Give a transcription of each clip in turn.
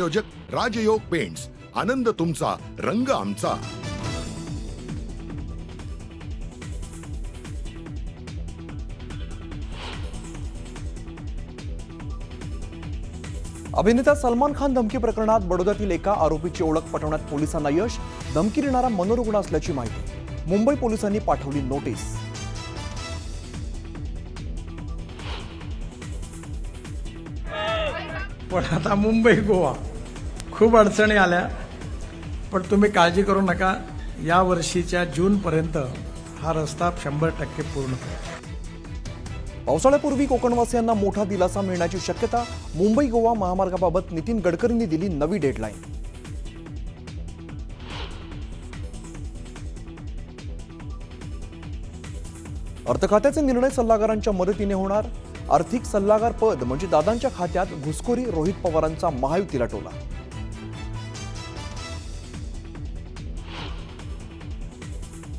प्रायोजक राजयोग पेंट्स, आनंद तुमचा, रंग आमचा। अभिनेता सलमान खान धमकी प्रकरणात बडोद्यातील एका आरोपीची ओळख पटवण्यात पोलिसांना यश। धमकी देणारा मनोरुग्ण असल्याची माहिती। मुंबई पोलिसांनी पाठवली नोटीस। पण आता मुंबई गोवा खूप अडचणी आल्या, पण तुम्ही काळजी करू नका, या वर्षीच्या जूनपर्यंत हा रस्ता 100% पूर्ण करा। पावसाळ्यापूर्वी कोकणवासियांना मोठा दिलासा मिळण्याची शक्यता। मुंबई गोवा महामार्गाबाबत नितीन गडकरींनी दिली नवी डेडलाईन। अर्थ खात्याचे निर्णय सल्लागारांच्या मदतीने होणार। आर्थिक सल्लागार पद म्हणजे दादांच्या खात्यात घुसखोरी। रोहित पवारांचा महायुतीला टोला।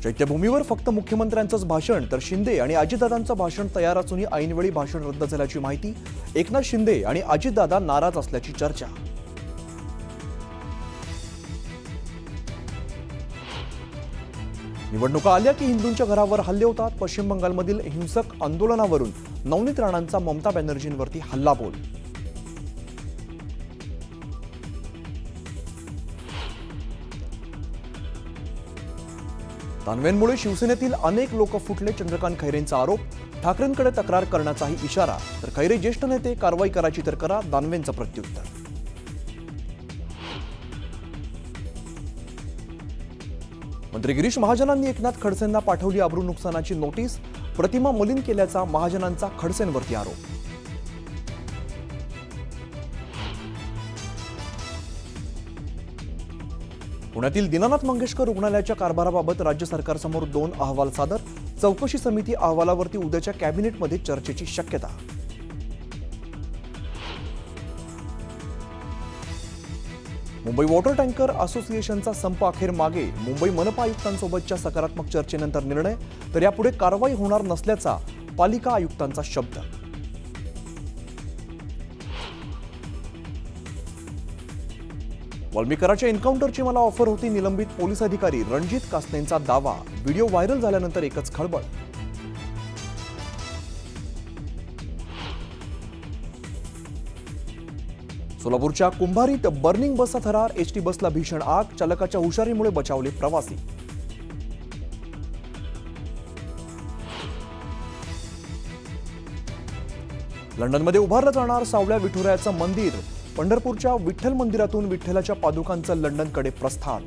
चैत्यभूमीवर फक्त मुख्यमंत्र्यांचंच भाषण, तर शिंदे आणि अजितदादांचं भाषण तयार असूनही ऐनवेळी भाषण रद्द झाल्याची माहिती। एकनाथ शिंदे आणि अजितदादा नाराज असल्याची चर्चा। निवडणुका आल्या की हिंदूंच्या घरावर हल्ले होतात। पश्चिम बंगालमधील हिंसक आंदोलनावरून नवनीत राणांचा ममता बॅनर्जींवरती हल्लाबोल। दानवेंमुळे शिवसेनेतील अनेक लोक फुटले। चंद्रकांत खैरेंचा आरोप। ठाकरेंकडे तक्रार करण्याचाही इशारा। तर खैरे ज्येष्ठ नेते, कारवाई करायची तर करा, दानवेंचं प्रत्युत्तर। मंत्री गिरीश महाजनांनी एकनाथ खडसेंना पाठवली अब्रू नुकसानाची नोटीस। प्रतिमा मलिन केल्याचा महाजनांचा खडसेंवरती आरोप। पुण्यातील दीनानाथ मंगेशकर रुग्णालयाच्या कारभाराबाबत राज्य सरकारसमोर 2 अहवाल सादर। चौकशी समिती अहवालावरती उद्याच्या कॅबिनेटमध्ये चर्चेची शक्यता। मुंबई वॉटर टँकर असोसिएशनचा संप अखेर मागे। मुंबई मनपा आयुक्तांसोबतच्या सकारात्मक चर्चेनंतर निर्णय, तर यापुढे कारवाई होणार नसल्याचा पालिका आयुक्तांचा शब्द। वाल्मिकराच्या एन्काउंटरची मला ऑफर होती, निलंबित पोलीस अधिकारी रणजित कासनेंचा दावा। व्हिडिओ व्हायरल झाल्यानंतर एकच खळबळ। सोलापूरच्या कुंभारीत बर्निंग बसचा थरार। एसटी बसला भीषण आग। चालकाच्या हुशारीमुळे बचावले प्रवासी। लंडनमध्ये उभारलं जाणार सावळ्या विठुरायाचं मंदिर। पंढरपूरच्या विठ्ठल मंदिरातून विठ्ठलाच्या पादुकांचं लंडनकडे प्रस्थान।